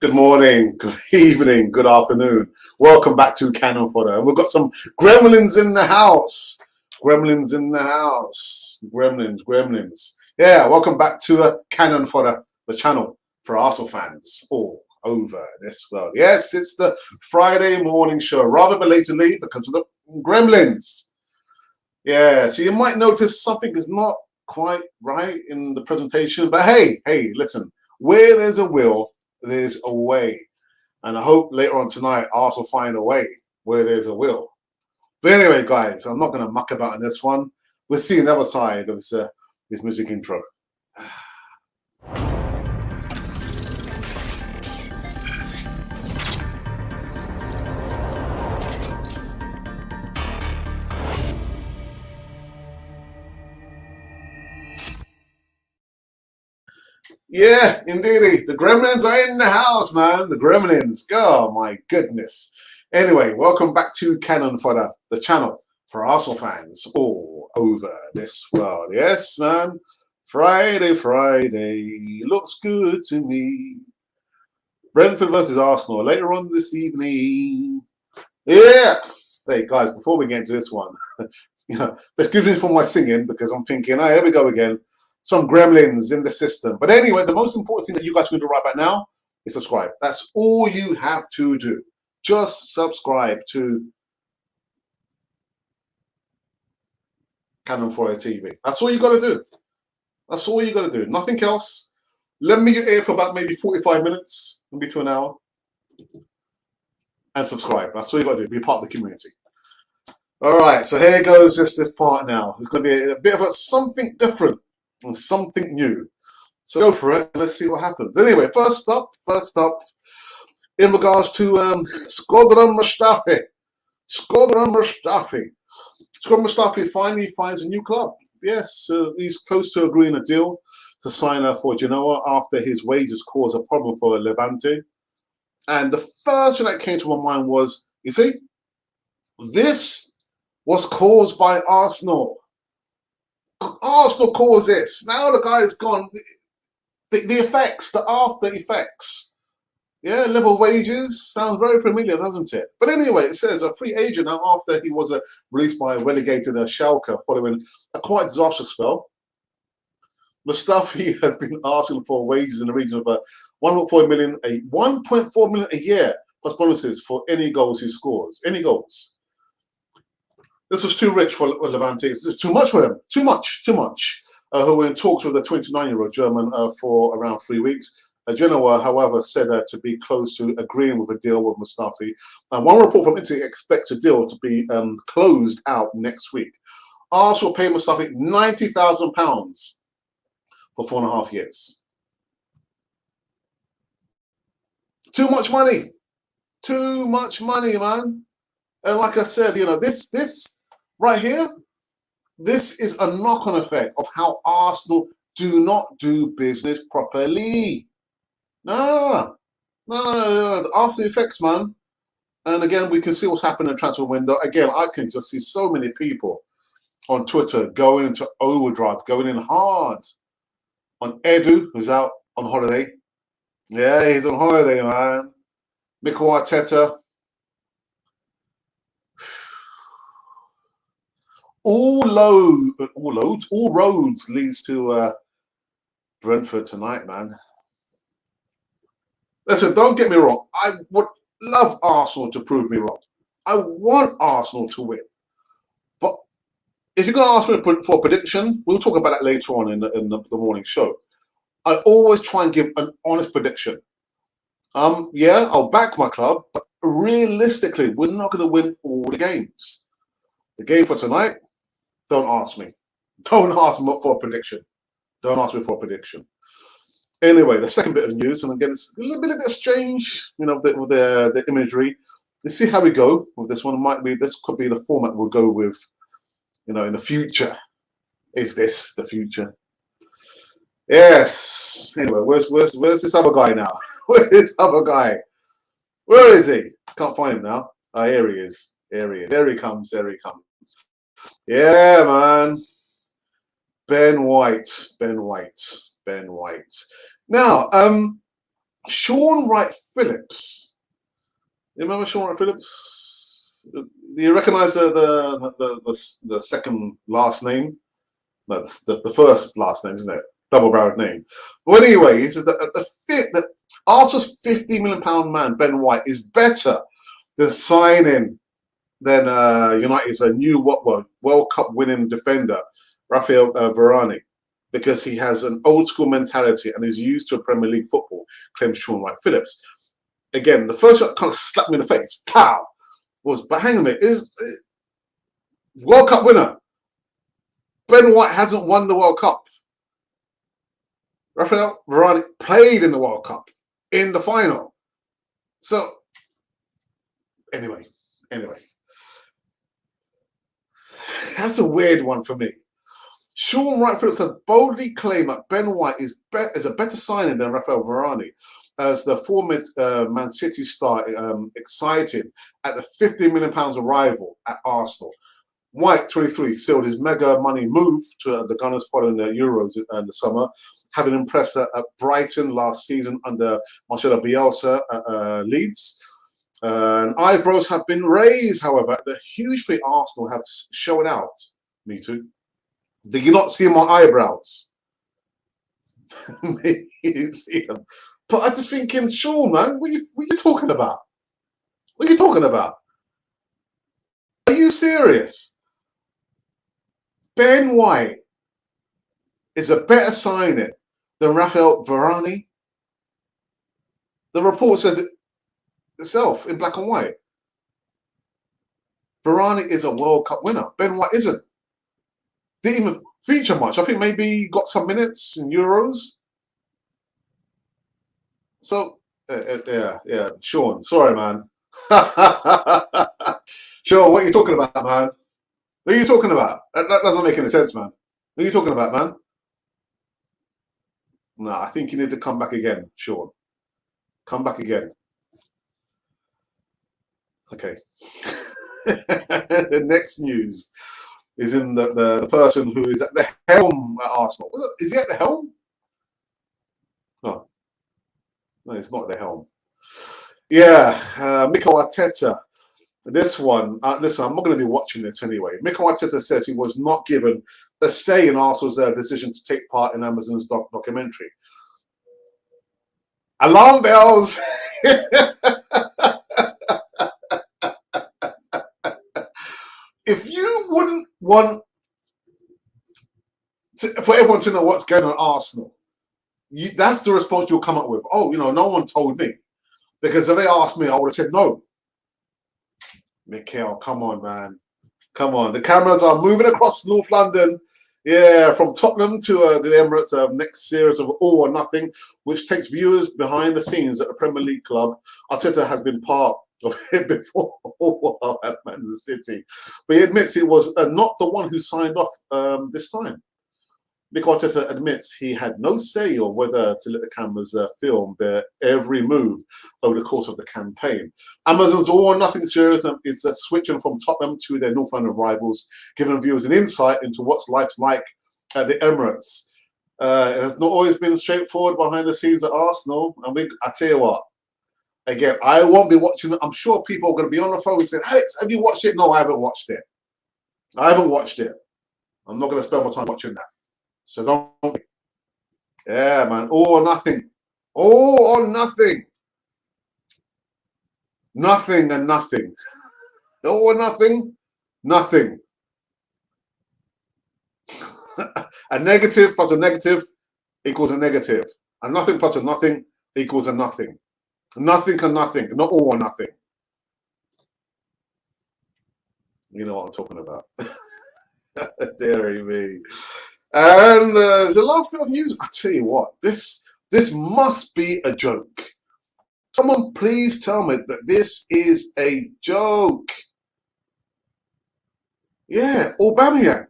Good morning, good evening, good afternoon. Welcome back to Cannon Fodder. We've got some gremlins in the house. Gremlins in the house. Gremlins. Yeah, welcome back to Cannon Fodder, the channel for Arsenal fans all over this world. Yes, it's the Friday morning show, rather belatedly because of the gremlins. Yeah, so you might notice something is not quite right in the presentation, but hey, listen, where there's a will, there's a way. And I hope later on tonight, Arsenal find a way where there's a will. But anyway, guys, I'm not going to muck about in this one. We'll see the other side of this music intro. Yeah, indeedy. The gremlins are in the house, man. The gremlins. Oh, my goodness. Anyway, welcome back to Cannon Fodder, the channel for Arsenal fans all over this world. Yes, man. Friday. Looks good to me. Brentford versus Arsenal later on this evening. Yeah. Hey, guys, before we get into this one, let's give it for my singing because I'm thinking, oh, here we go again. Some gremlins in the system. But anyway, the most important thing that you guys can do right about now is subscribe. That's all you have to do. Just subscribe to Cannon Fodder TV. That's all you got to do. That's all you got to do. Nothing else. Let me get here for about maybe 45 minutes, maybe to an hour. And subscribe. That's all you got to do. Be part of the community. All right, so here goes this part now. It's going to be a bit of something different and something new. So go for it and let's see what happens. Anyway, first up, in regards to Squadron Mustafi. Squadron Mustafi finally finds a new club. Yes, he's close to agreeing a deal to sign for Genoa after his wages caused a problem for Levante. And the first thing that came to my mind was, you see, this was caused by Arsenal. Arsenal caused this. Now the guy is gone. The effects, the after effects. Yeah, level wages sounds very familiar, doesn't it? But anyway, it says a free agent now after he was released by relegated Schalke following a quite disastrous spell. Mustafi has been asking for wages in the region of 1.4 million a year plus bonuses for any goals he scores. Any goals. This was too rich for Levante. It's too much for him. Too much. Who were in talks with the 29-year-old German for around 3 weeks. Genoa, however, said to be close to agreeing with a deal with Mustafi. And one report from Italy expects a deal to be closed out next week. Arsenal pay Mustafi £90,000 for 4.5 years. Too much money. Too much money, man. And like I said, this right here, this is a knock-on effect of how Arsenal do not do business properly. No. After effects, man. And again, we can see what's happening in the transfer window. Again, I can just see so many people on Twitter going into overdrive, going in hard on Edu, who's out on holiday. Yeah, he's on holiday, man. Mikel Arteta. All roads leads to Brentford tonight, man. Listen, don't get me wrong. I would love Arsenal to prove me wrong. I want Arsenal to win. But if you're going to ask me for a prediction, we'll talk about that later on in the morning show. I always try and give an honest prediction. Yeah, I'll back my club, but realistically, we're not going to win all the games. The game for tonight, don't ask me. Don't ask me for a prediction. Don't ask me for a prediction. Anyway, the second bit of news, and again, it's a little bit strange, with the imagery. Let's see how we go with this one. This could be the format we'll go with, in the future. Is this the future? Yes. Anyway, where's this other guy now? Where's this other guy? Where is he? Can't find him now. Oh, here he is. There he comes. Yeah, man. Ben White. Now, Sean Wright Phillips. You remember Sean Wright Phillips? Do you recognise the second last name? No, the first last name, isn't it? Double-barreled name. Well, anyway, he says that the Arsenal's £50 million man, Ben White, is better than signing than United's a new World Cup winning defender, Rafael Varane, because he has an old school mentality and is used to Premier League football, claims Sean Wright Phillips. Again, the first shot kind of slapped me in the face. Pow! But hang on a minute, is World Cup winner. Ben White hasn't won the World Cup. Rafael Varane played in the World Cup in the final. So, anyway. That's a weird one for me. Sean Wright Phillips has boldly claimed that Ben White is a better signing than Rafael Varane, as the former Man City star excited at the £50 million arrival at Arsenal. White, 23, sealed his mega money move to the Gunners following the Euros in the summer, having impressed at Brighton last season under Marcelo Bielsa at Leeds. And eyebrows have been raised, however, at the huge fee Arsenal have shown out. Me too. Did you not see my eyebrows? Maybe you didn't see them. But I was just thinking, Sean, man, what are you talking about? What are you talking about? Are you serious? Ben White is a better signing than Rafael Varane. The report says it itself in black and white. Varane is a World Cup winner. Ben White isn't. Didn't even feature much. I think maybe he got some minutes in Euros. So, yeah. Sean, sorry, man. Sean, what are you talking about, man? What are you talking about? That doesn't make any sense, man. What are you talking about, man? No, I think you need to come back again, Sean. Come back again. Okay. The next news is in the person who is at the helm at Arsenal. Is he at the helm? No, it's not at the helm. Yeah, Mikel Arteta. This one, listen, I'm not going to be watching this anyway. Mikel Arteta says he was not given a say in Arsenal's decision to take part in Amazon's documentary. Alarm bells! If you wouldn't want for everyone to know what's going on at Arsenal, that's the response you'll come up with. Oh, no one told me. Because if they asked me, I would have said no. Mikel, come on, man. Come on. The cameras are moving across North London. Yeah, from Tottenham to the Emirates, next series of All or Nothing, which takes viewers behind the scenes at the Premier League club. Arteta has been part of it before at Man City. But he admits it was not the one who signed off this time. Mikel Arteta admits he had no say on whether to let the cameras film their every move over the course of the campaign. Amazon's All or Nothing series is switching from Tottenham to their North London rivals, giving viewers an insight into what's life's like at the Emirates. It has not always been straightforward behind the scenes at Arsenal. And I tell you what, again, I won't be watching it. I'm sure people are going to be on the phone and say, Alex, have you watched it? No, I haven't watched it. I haven't watched it. I'm not going to spend my time watching that. So don't. Yeah, man. All or nothing. All or nothing. Nothing and nothing. All or nothing. Nothing. A negative plus a negative equals a negative. A nothing plus a nothing equals a nothing. Nothing and nothing. Not all or nothing. You know what I'm talking about. Deary me. And the last bit of news, I tell you what, this must be a joke. Someone please tell me that this is a joke. Yeah, Aubameyang.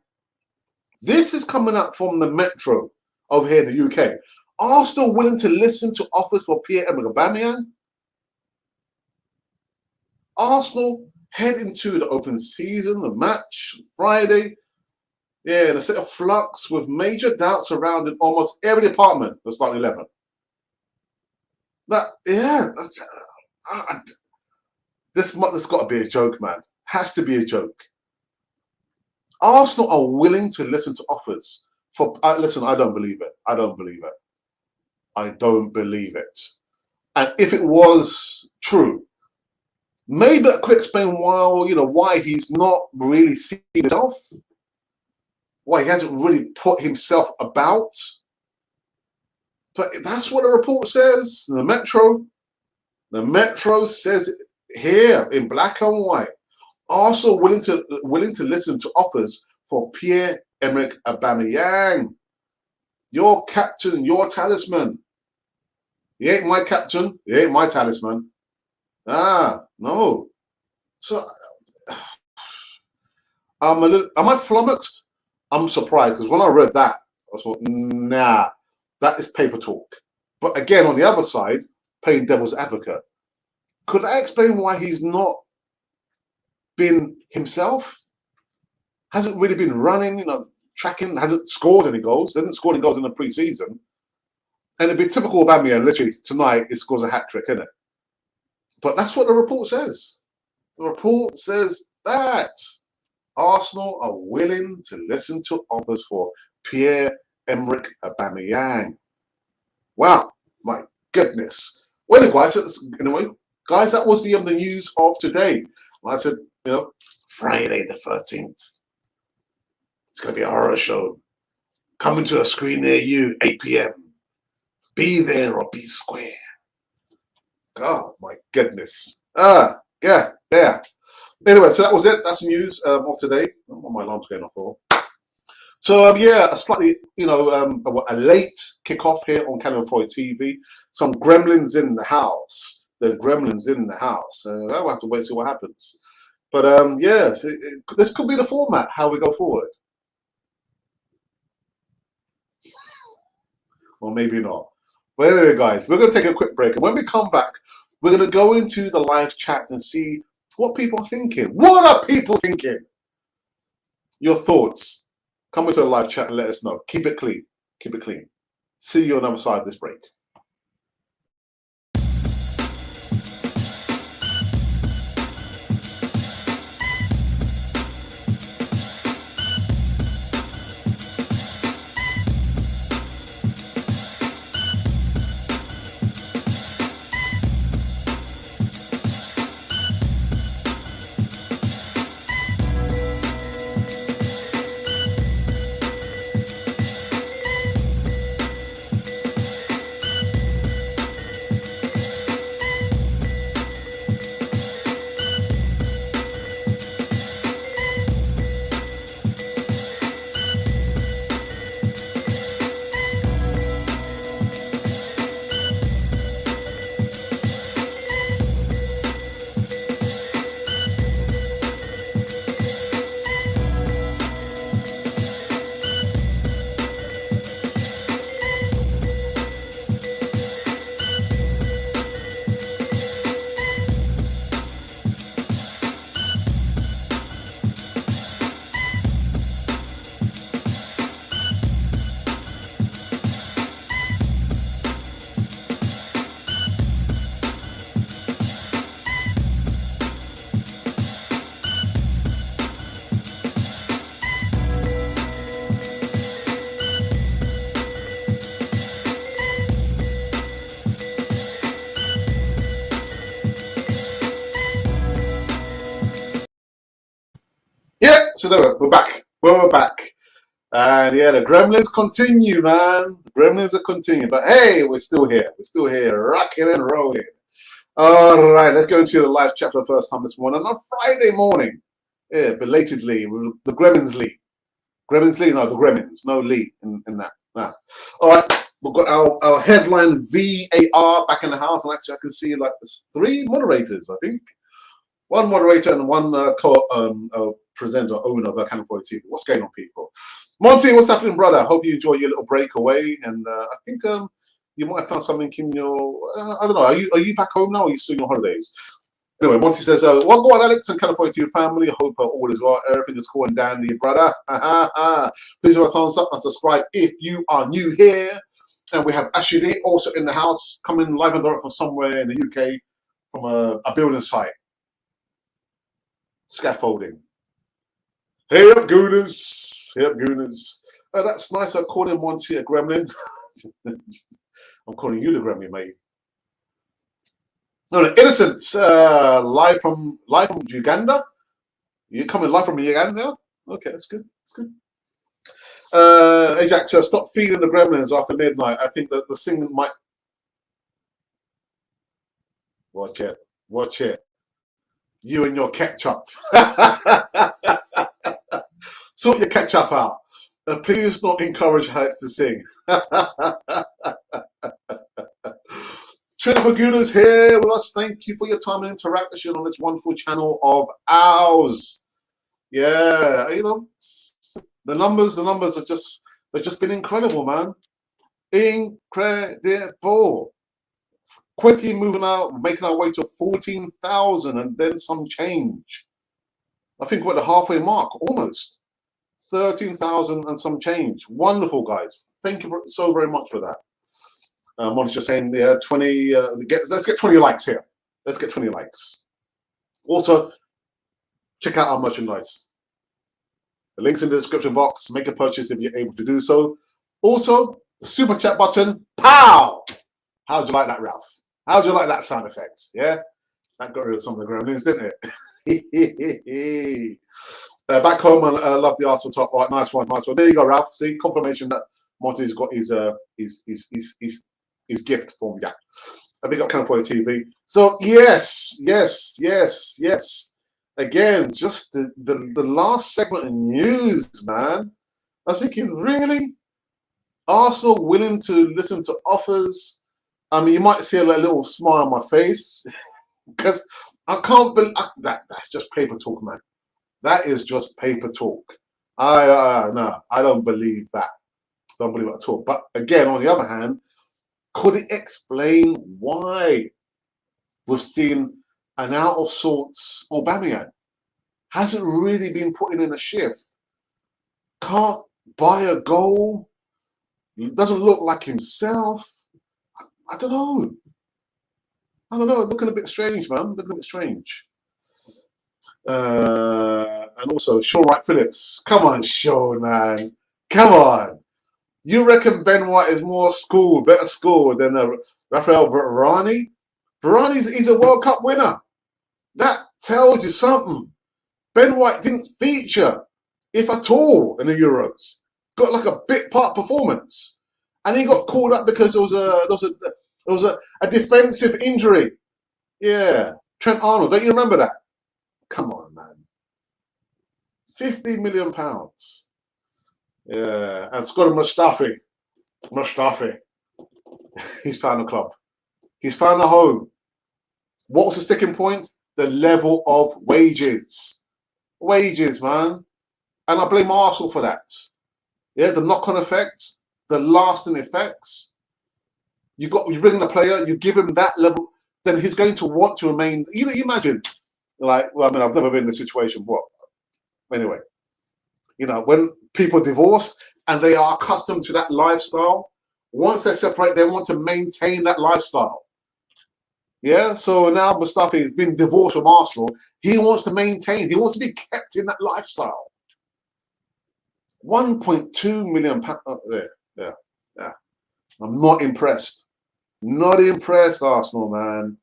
This is coming up from the Metro over here in the UK. Arsenal willing to listen to offers for Pierre-Emerick Aubameyang? Arsenal head into the open season, the match Friday. Yeah, in a state of flux with major doubts surrounding almost every department of starting 11. That yeah, this got to be a joke, man. Has to be a joke. Arsenal are willing to listen to offers for. Listen, I don't believe it. I don't believe it. I don't believe it. And if it was true, maybe I could explain why he's not really seen himself, why he hasn't really put himself about. But that's what the report says. The Metro says it here in black and white. Also willing to listen to offers for Pierre-Emerick Aubameyang, your captain, your talisman. He ain't my captain. He ain't my talisman. No. So am I flummoxed? I'm surprised because when I read that, I thought, nah, that is paper talk. But again, on the other side, playing devil's advocate, could I explain why he's not been himself? Hasn't really been running, tracking, hasn't scored any goals. Hasn't scored any goals in the pre-season. And it'd be typical Aubameyang, literally, tonight he scores a hat-trick, isn't it? But that's what the report says. The report says that Arsenal are willing to listen to offers for Pierre-Emerick Aubameyang. Wow, my goodness. Well, anyway, guys, that was the news of today. Like I said, Friday the 13th. It's going to be a horror show. Coming to a screen near you, 8 p.m. Be there or be square. Oh, my goodness. Yeah, there. Anyway, so that was it. That's the news of today. Oh, my alarm's going off for. So, yeah, a slightly, a late kickoff here on Cannon 4 TV. Some gremlins in the house. The gremlins in the house. I'll have to wait and see what happens. But, yeah, this could be the format, how we go forward. Or maybe not. But anyway, guys, we're going to take a quick break. And when we come back, we're going to go into the live chat and see what people are thinking. What are people thinking? Your thoughts. Come into the live chat and let us know. Keep it clean. Keep it clean. See you on the other side of this break. Yeah, so there we're back. We're back. And yeah, the gremlins continue, man. The gremlins are continuing. But hey, we're still here. We're still here, rocking and rolling. All right, let's go into the live chat for the first time this morning on a Friday morning. Yeah, belatedly, with the Gremlins League. Gremlins League? No, the Gremlins. No Lee in that. Nah. All right, we've got our headline VAR back in the house. And actually, I can see like there's 3 moderators, I think. One moderator and one presenter, owner of Cannon 4 TV. What's going on, people? Monty, what's happening, brother? Hope you enjoy your little break away. And I think you might have found something in your, I don't know, are you back home now or are you still on your holidays? Anyway, Monty says, well, go on, Alex, and Cannon 4 TV family. I hope all is well. Everything is cool and dandy, brother. Please give a thumbs up and subscribe if you are new here. And we have Ashley also in the house, coming live and direct from somewhere in the UK, from a building site. Scaffolding. Hey up, Gooners. Hey up, Gooners. That's nice. I'm calling Monty a gremlin. I'm calling you the gremlin, mate. No, Innocent, live from Uganda. You're coming live from Uganda? Okay, that's good. That's good. Ajax, stop feeding the gremlins after midnight. I think that the singing might. Watch it. Watch it. You and your ketchup. Sort your ketchup out. Please not encourage Alex to sing. Trinidad Gooners here with us. Thank you for your time and interaction on this wonderful channel of ours. Yeah, you know, the numbers are just, they've just been incredible, man. Incredible. Quickly moving out, making our way to 14,000 and then some change. I think we're at the halfway mark, almost. 13,000 and some change. Wonderful, guys. Thank you so very much for that. Mon's just saying, yeah, 20. Let's get 20 likes here. Let's get 20 likes. Also, check out our merchandise. The link's in the description box. Make a purchase if you're able to do so. Also, the super chat button. Pow! How'd you like that, Ralph? How'd you like that sound effect? Yeah? That got rid of some of the gremlins, didn't it? Back home, I love the Arsenal top. Right, nice one, nice one. There you go, Ralph. See, confirmation that Monty's got his gift for me. Yeah, a big up Canal for TV. So yes. Again, just the last segment of news, man. I was thinking, really, Arsenal willing to listen to offers? I mean, you might see a little smile on my face because I can't believe that's just paper talk, man. That is just paper talk. No, I don't believe that. Don't believe it at all. But again, on the other hand, could it explain why we've seen an out of sorts Aubameyang? Hasn't really been putting in a shift. Can't buy a goal. He doesn't look like himself. I don't know. Looking a bit strange, man. Looking a bit strange. And also, Sean Wright Phillips. Come on, Sean, man. Come on. You reckon Ben White is better school than Rafael Varane? He's a World Cup winner. That tells you something. Ben White didn't feature, if at all, in the Euros. Got like a bit part performance. And he got called up because there was a defensive injury. Yeah. Trent Arnold, don't you remember that? Come on, man. £50 million. Yeah. And Scott Mustafi. He's found a club. He's found a home. What was the sticking point? The level of wages. Wages, man. And I blame Arsenal for that. Yeah, the knock-on effect, the lasting effects. You bring in a player, you give him that level, then he's going to want to remain. You imagine, like, well, I mean, I've never been in this situation, but anyway, when people divorce and they are accustomed to that lifestyle, once they separate, they want to maintain that lifestyle. Yeah, so now Mustafi has been divorced from Arsenal. He wants to maintain, he wants to be kept in that lifestyle. 1.2 million pounds. Yeah. I'm not impressed. Not impressed, Arsenal, man.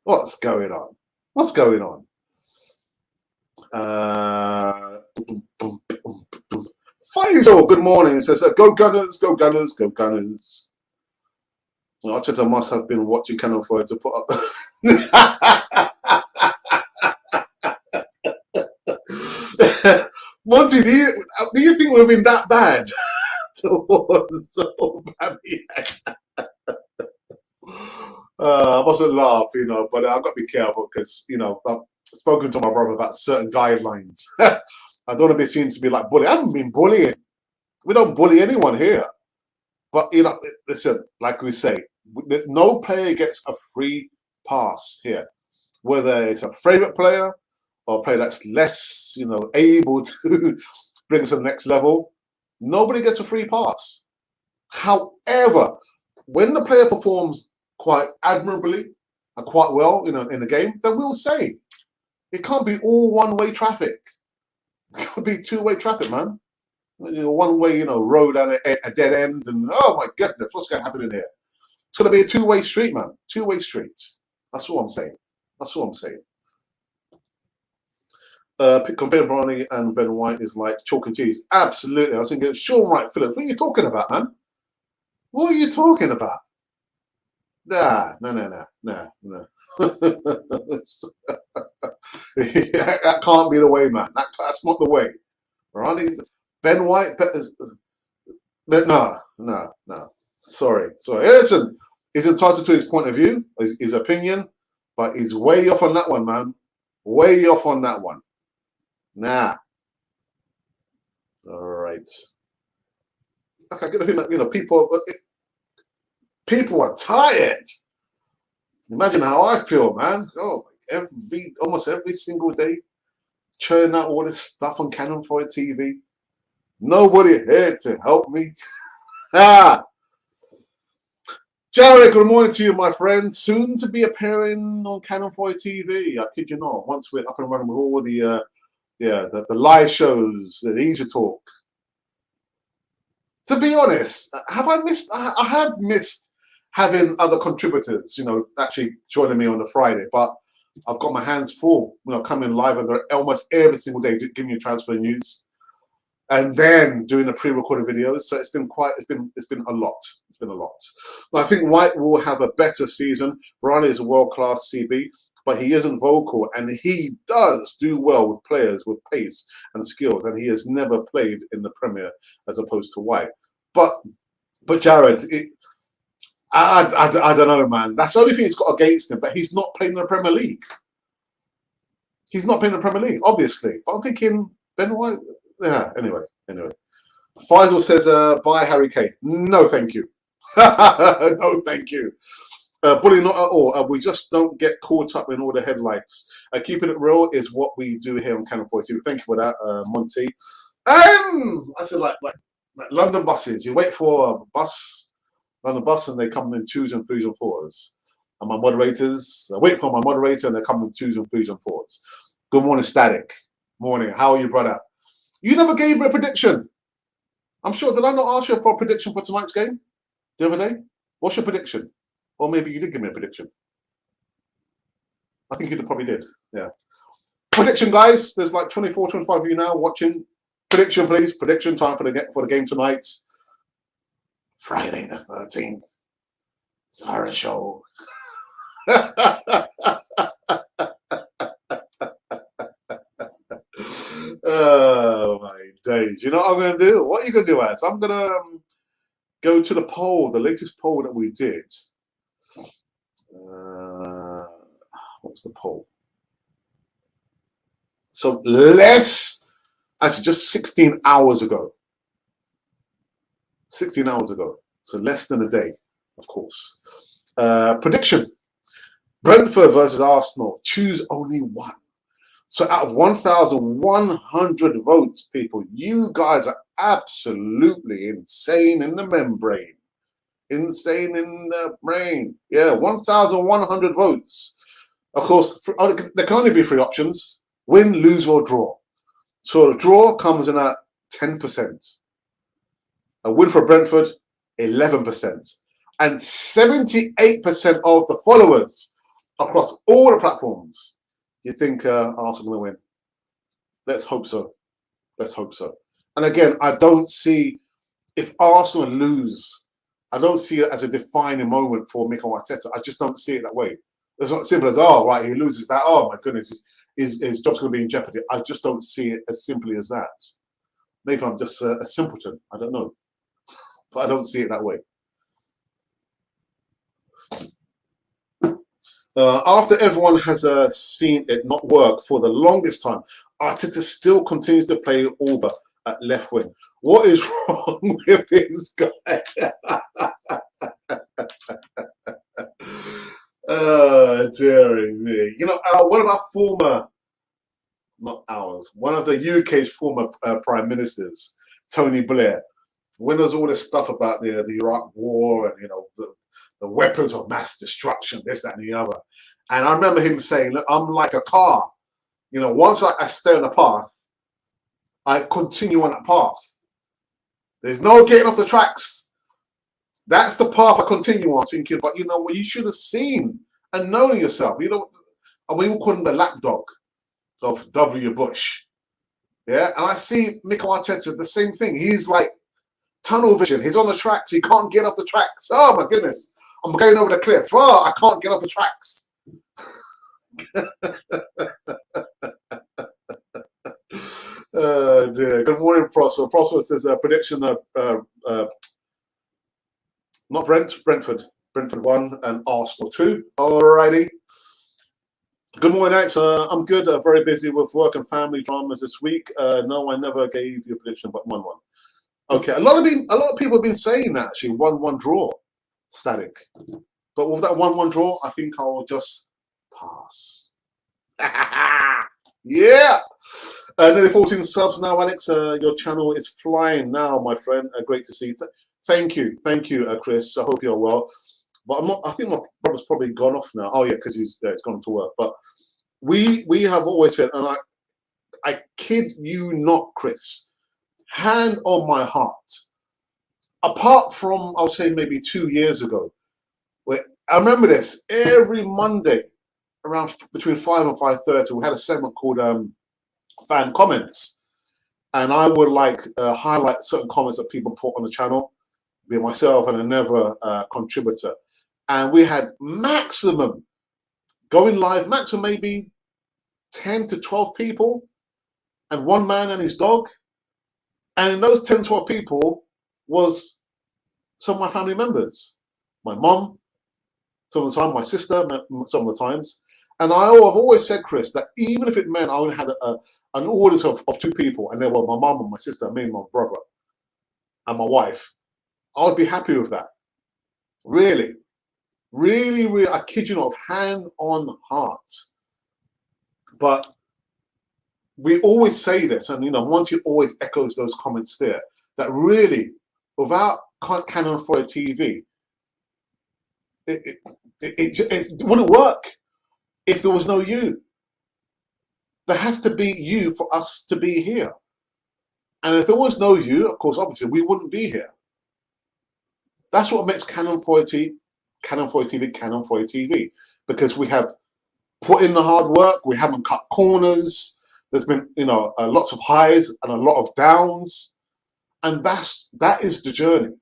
What's going on? What's going on? Faisal, good morning. It says, go Gunners, go Gunners, go Gunners. Arteta must have been watching Canal 4 to put up. Monty, do you think we've been that bad towards Aubameyang? I mustn't laugh, but I've got to be careful because, I've spoken to my brother about certain guidelines. I don't want to be seen to be like bullying. I haven't been bullying. We don't bully anyone here. But, listen, like we say, no player gets a free pass here. Whether it's a favourite player or a player that's less, able to bring us to the next level, nobody gets a free pass. However, when the player performs quite admirably and quite well, in the game, then we'll say it can't be all one-way traffic. It could be two-way traffic, man. One-way, road and a dead end, and oh my goodness, what's going to happen in here? It's going to be a two-way street, man. Two-way street. That's all I'm saying. That's all I'm saying. Comparing Varane and Ben White is like chalk and cheese. Absolutely. I was thinking, Sean Wright Phillips. What are you talking about, man? What are you talking about? Nah. That can't be the way, man. That's not the way. Varane, Ben White, no. Sorry. Listen, he's entitled to his point of view, his opinion, but he's way off on that one, man. Way off on that one. Nah. All right. Okay, I get the feeling that, people are tired. Imagine how I feel, man. Oh, almost every single day, churning out all this stuff on Canon for TV. Nobody here to help me. Jared, good morning to you, my friend. Soon to be appearing on Canon 4 TV. I kid you not. Once we're up and running with all the live shows, the Easy Talk. To be honest, I have missed having other contributors, actually joining me on the Friday. But I've got my hands full, coming live almost every single day, giving you transfer news, and then doing the pre-recorded videos. So it's been a lot. It's been a lot. But I think White will have a better season. Varane is a world-class CB, but he isn't vocal, and he does do well with players with pace and skills, and he has never played in the Premier as opposed to White. But Jared, I don't know, man. That's the only thing he's got against him, but he's not playing in the Premier League. He's not playing in the Premier League, obviously. But I'm thinking, Ben White, yeah, anyway. Faisal says, bye, Harry Kane. No, thank you. No, thank you. Bullying, not at all. We just don't get caught up in all the headlights. Keeping it real is what we do here on Canon 42. Thank you for that, Monty. I said, like London buses. You wait for a bus, London bus, and they come in 2s and 3s and 4s. And my moderators, I wait for my moderator, and they come in 2s and 3s and 4s. Good morning, Static. Morning. How are you, brother? You never gave me a prediction. I'm sure. Did I not ask you for a prediction for tonight's game the other day? What's your prediction? Or maybe you did give me a prediction. I think you probably did. Yeah. Prediction, guys. There's like 24, 25 of you now watching. Prediction, please. Prediction time for the game tonight. Friday the 13th. Zara show. Oh my days. You know what I'm going to do? What are you going to do, Az? I'm going to go to the poll, the latest poll that we did. What's the poll? So actually just 16 hours ago. 16 hours ago. So less than a day, of course. Prediction. Brentford versus Arsenal. Choose only one. So out of 1,100 votes, people, you guys are absolutely insane in the membrane. Insane in the brain. Yeah, 1,100 votes. Of course, there can only be 3 options. Win, lose, or draw. So a draw comes in at 10%. A win for Brentford, 11%. And 78% of the followers across all the platforms, you think Arsenal will win. Let's hope so. Let's hope so. And again, I don't see, if Arsenal lose, I don't see it as a defining moment for Mikel Arteta. I just don't see it that way. It's not simple as, oh, right, he loses that. Oh, my goodness, his job's going to be in jeopardy. I just don't see it as simply as that. Maybe I'm just a simpleton. I don't know. But I don't see it that way. After everyone has seen it not work for the longest time, Arteta still continues to play Auba at left wing. What is wrong with this guy? Dearie me. You know, one of our former, not ours, one of the UK's former prime ministers, Tony Blair, when there's all this stuff about the Iraq War and the weapons of mass destruction, this, that, and the other. And I remember him saying, look, I'm like a car. Once I stay on a path, I continue on that path. There's no getting off the tracks. That's the path I continue on, thinking, but well, you should have seen and known yourself. We will call him the lapdog of W. Bush. Yeah, and I see Mikel Arteta, the same thing. He's like tunnel vision. He's on the tracks. He can't get off the tracks. Oh my goodness. I'm going over the cliff. Oh, I can't get off the tracks. Dear. Good morning, Prosper. Prosper says prediction not Brentford 1 and Arsenal 2. Alrighty. Good morning, Alex. I'm good. Very busy with work and family dramas this week. No, I never gave you a prediction, but 1-1. Okay, a lot of people have been saying that actually 1-1 draw, Static. But with that 1-1 draw, I think I will just pass. Yeah. Nearly 14 subs now, Alex. Your channel is flying now, my friend. Great to see. Thank you, Chris. I hope you're well. But I'm not. I think my brother's probably gone off now. Oh yeah, because he's gone to work. But we have always said, and I kid you not, Chris, hand on my heart. Apart from, I'll say maybe 2 years ago, where I remember this every Monday around between 5 and 5:30, we had a segment called fan comments, and I would highlight certain comments that people put on the channel, be myself and another contributor, and we had maximum going live, maximum maybe 10 to 12 people, and one man and his dog, and in those 10, 12 people was some of my family members, my mom, some of the time, my sister, some of the times. And I've always said, Chris, that even if it meant I only had an audience of 2 people, and they were my mom and my sister, me and my brother, and my wife, I would be happy with that. Really, really, really, I kid you not, hand on heart. But we always say this, and Monty always echoes those comments there, that really, without Canon for a TV, it wouldn't work if there was no you. There has to be you for us to be here. And if there was no you, of course, obviously, we wouldn't be here. That's what makes Canon for a TV, Canon for a TV, because we have put in the hard work, we haven't cut corners, there's been, lots of highs and a lot of downs, and that is the journey.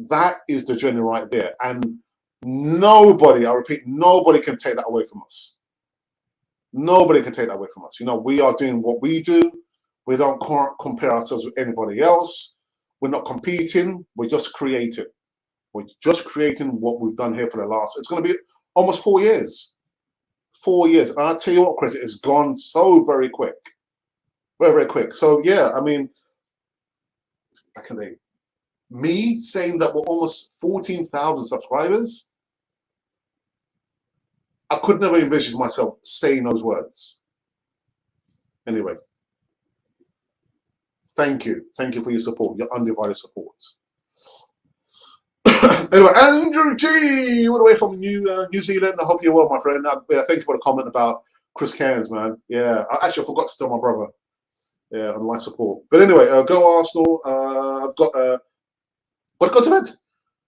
That is the journey right there. And nobody, I repeat, nobody can take that away from us. Nobody can take that away from us. We are doing what we do. We don't compare ourselves with anybody else. We're not competing. We're just creating. We're just creating what we've done here for the last, it's going to be almost 4 years. 4 years. And I'll tell you what, Chris, it has gone so very quick. Very, very quick. So, yeah, I mean, back in the day, me saying that we're almost 14,000 subscribers, I could never envision myself saying those words. Anyway, thank you. Thank you for your support, your undivided support. Anyway, Andrew G, all the way from New Zealand. I hope you're well, my friend. Thank you for the comment about Chris Cairns, man. Yeah, I forgot to tell my brother. Yeah, on my support. But anyway, go Arsenal. I've got to go to bed.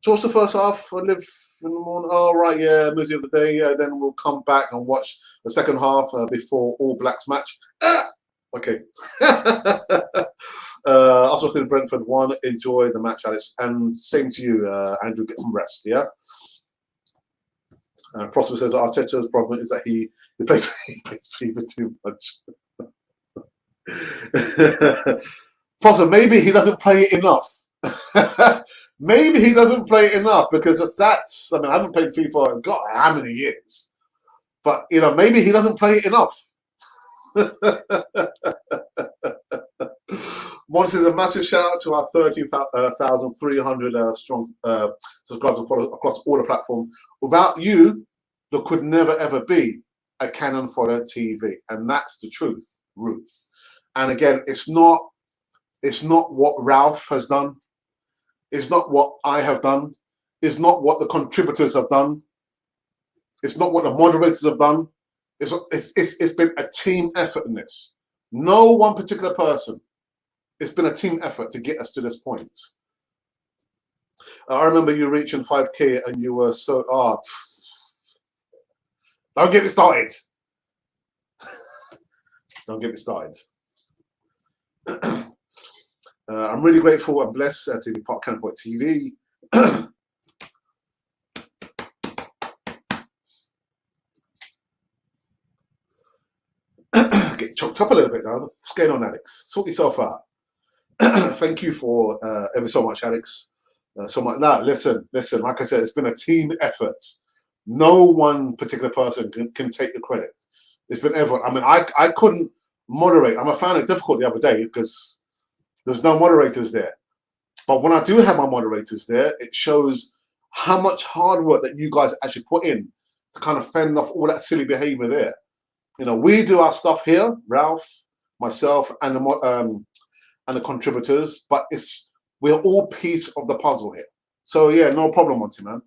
Towards the first half, I live in the morning. Oh, right, yeah, movie of the day. Yeah, then we'll come back and watch the second half before All Blacks match. Okay. Also, in Brentford 1. Enjoy the match, Alex. And same to you, Andrew. Get some rest, yeah? Prosper says Arteta's problem is that he plays FIFA too much. Prosper, maybe he doesn't play it enough. Maybe he doesn't play it enough because the stats, I haven't played FIFA in God how many years. But, maybe he doesn't play it enough. One says a massive shout out to our 13,300 strong subscribers across all the platforms. Without you, there could never ever be a Canon Fodder TV, and that's the truth, Ruth. And again, it's not what Ralph has done. It's not what I have done. It's not what the contributors have done. It's not what the moderators have done. It's been a team effort in this. No one particular person. It's been a team effort to get us to this point. I remember you reaching 5K and you were so, don't get me started. Don't get me started. I'm really grateful and blessed to be part of Cannon TV. Get choked up a little bit now. What's going on, Alex? Sort yourself out. Thank you for ever so much, Alex. So much. Now, listen. Like I said, it's been a team effort. No one particular person can take the credit. It's been everyone. I mean, I couldn't moderate. I found it difficult the other day because there's no moderators there. But when I do have my moderators there, it shows how much hard work that you guys actually put in to kind of fend off all that silly behavior there. You know, we do our stuff here, Ralph, myself, and the contributors, but we're all piece of the puzzle here. So yeah, no problem, Monty, man.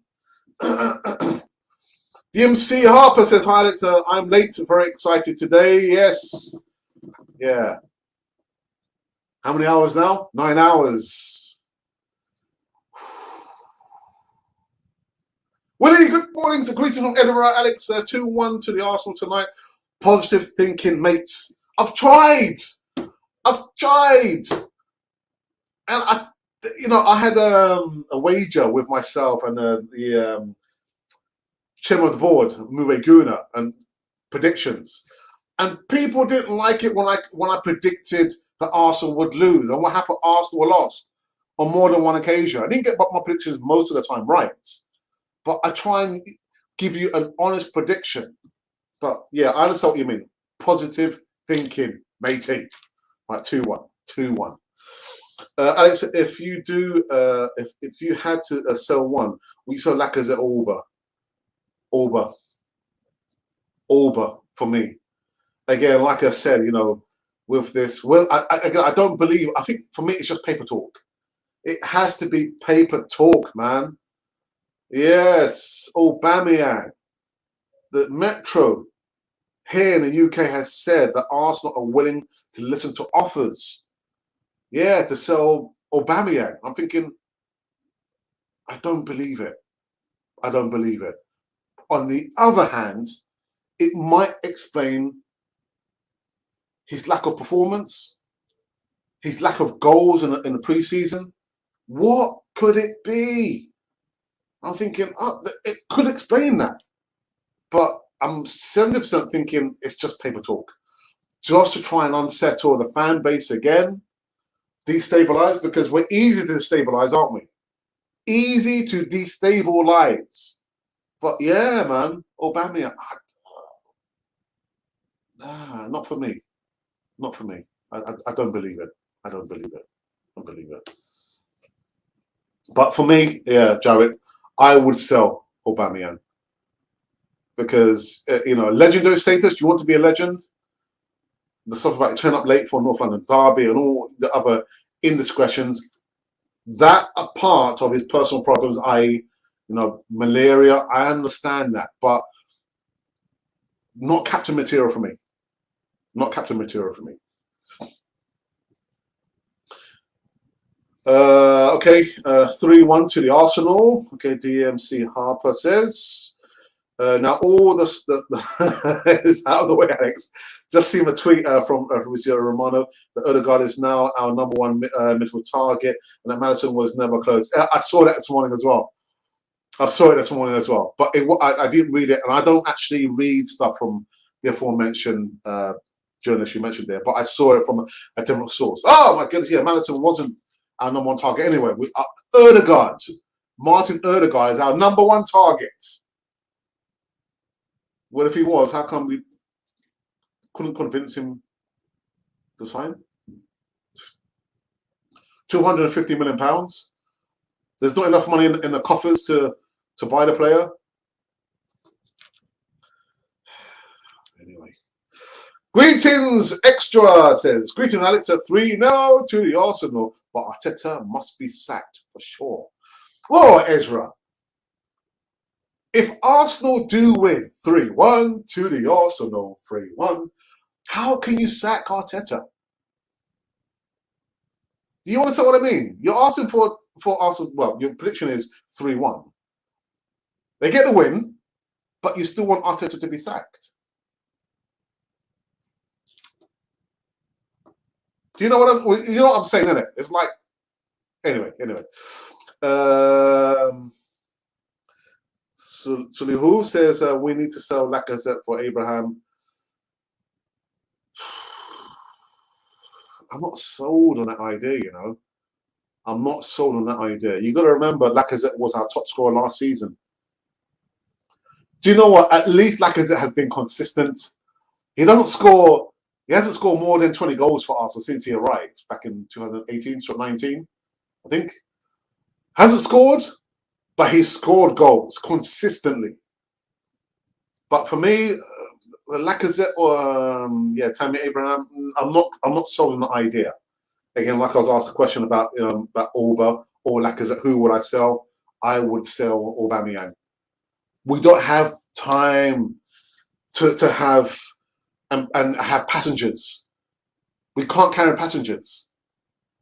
DMC Harper says, hi, Alex, I'm late, very excited today. Yes. Yeah. How many hours now? 9 hours. Willie, good morning. So greeting from Edinburgh, Alex. 2-1 to the Arsenal tonight. Positive thinking, mates. I've tried. And I had a wager with myself and the chairman of the board, Muwe Guna, and predictions. And people didn't like it when I predicted that Arsenal would lose. And what happened? Arsenal lost on more than one occasion. I didn't get my predictions most of the time right, but I try and give you an honest prediction. But yeah, I understand what you mean. Positive thinking, matey. Right, 2-1. Alex, if you do, if you had to sell one, we sell Lacazette or Auba for me. Again, like I said, you know, with this, well, I don't believe. I think for me, it's just paper talk. It has to be paper talk, man. Yes, Aubameyang, the Metro here in the UK has said that Arsenal are willing to listen to offers. Yeah, to sell Aubameyang. I'm thinking, I don't believe it. On the other hand, it might explain his lack of performance, his lack of goals in the preseason. What could it be? I'm thinking, it could explain that. But I'm 70% thinking it's just paper talk. Just to try and unsettle the fan base again, destabilize, because we're easy to destabilize, aren't we? Easy to destabilize. But yeah, man, Aubameyang, not for me. Not for me. I don't believe it. I don't believe it. But for me, yeah, Jared, I would sell Aubameyang. Because, legendary status, you want to be a legend. The stuff about turn up late for North London Derby and all the other indiscretions, that are part of his personal problems, i.e., malaria. I understand that, but not captain material for me. Not captain material for me. Okay, 3-1 to the Arsenal. Okay, DMC Harper says. Now all this is out of the way, Alex. Just seen a tweet from Fabrizio Romano that Odegaard is now our #1 midfield target, and that Maddison was never close. I saw that this morning as well. But I didn't read it, and I don't actually read stuff from the aforementioned journalist you mentioned there. But I saw it from a different source. Oh my goodness, yeah, Maddison wasn't our #1 target anyway. Martin Odegaard is our #1 target. What if he was? How come we couldn't convince him to sign? £250 million. There's not enough money in the coffers to buy the player. Anyway. Greetings, Extra says. Greetings, Alex. 3-0 to the Arsenal, but Arteta must be sacked for sure. Oh, Ezra. If Arsenal do win 3-1 to the Arsenal 3-1, how can you sack Arteta? Do you understand what I mean? You're asking for Arsenal. Well, your prediction is 3-1. They get the win, but you still want Arteta to be sacked. Do you know what I'm saying, innit? It's like anyway. Sulihu says we need to sell Lacazette for Abraham. I'm not sold on that idea, you know. I'm not sold on that idea. You got to remember, Lacazette was our top scorer last season. Do you know what? At least Lacazette has been consistent. He doesn't score. He hasn't scored more than 20 goals for Arsenal since he arrived back in 2018-19. I think hasn't scored, but he's scored goals consistently. But for me, Lacazette or Tammy Abraham, I'm not sold on the idea. Again, like I was asked a question about about Auba or Lacazette, who would I sell? I would sell Aubameyang. We don't have time to have and have passengers. We can't carry passengers.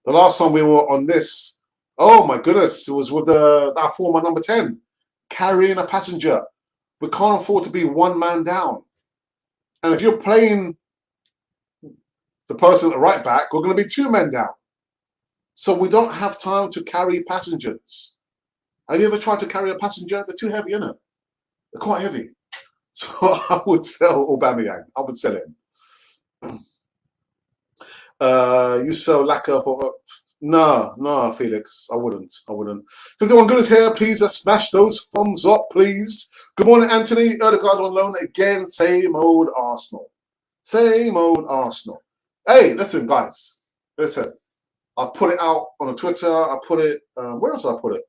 The last time we were on this, oh my goodness, it was with our former number 10 carrying a passenger. We can't afford to be one man down. And if you're playing the person at the right back, we're going to be two men down. So we don't have time to carry passengers. Have you ever tried to carry a passenger? They're too heavy, innit? They're quite heavy. So I would sell Aubameyang. I would sell him. You sell Lacazette for... No, Felix. I wouldn't. 51 Goodness here. Please smash those thumbs up, please. Good morning, Anthony. Odegaard on loan again. Same old Arsenal. Hey, listen, guys. Listen. I put it out on Twitter. I put it... where else did I put it?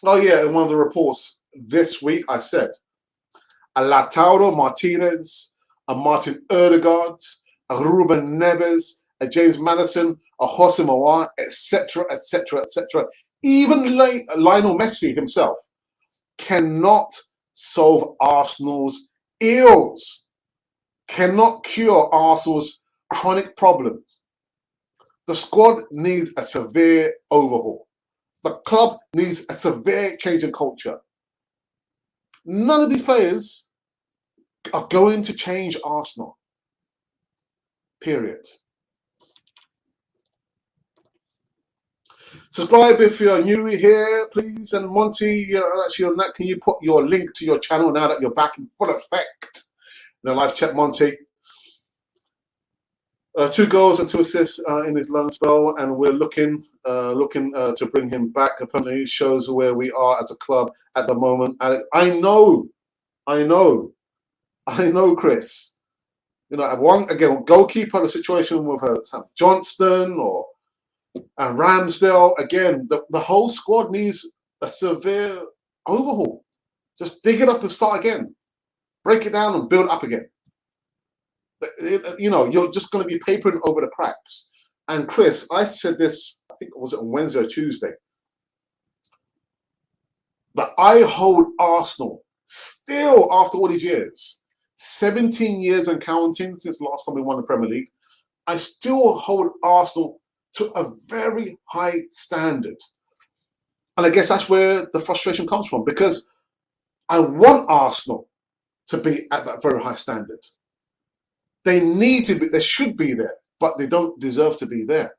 Oh, yeah, in one of the reports this week, I said, a Lautaro Martinez, a Martin Odegaard, a Ruben Neves, a James Maddison, a Jose Mawar, etc. Even Lionel Messi himself cannot solve Arsenal's ills, cannot cure Arsenal's chronic problems. The squad needs a severe overhaul. The club needs a severe change in culture. None of these players are going to change Arsenal. Period. Subscribe if you're new here, please. And Monty, actually on that, can you put your link to your channel now that you're back in full effect? Live chat, Monty. 2 goals and 2 assists in his loan spell, and we're looking to bring him back. Apparently, it shows where we are as a club at the moment. Alex, I know, Chris. Goalkeeper, the situation with Sam Johnston and Ramsdale. Again, the whole squad needs a severe overhaul. Just dig it up and start again. Break it down and build up again. You're just going to be papering over the cracks. And Chris, I said this, I think it was on Wednesday or Tuesday, that I hold Arsenal still after all these years, 17 years and counting since the last time we won the Premier League, I still hold Arsenal to a very high standard. And I guess that's where the frustration comes from, because I want Arsenal to be at that very high standard. They need to be, they should be there, but they don't deserve to be there.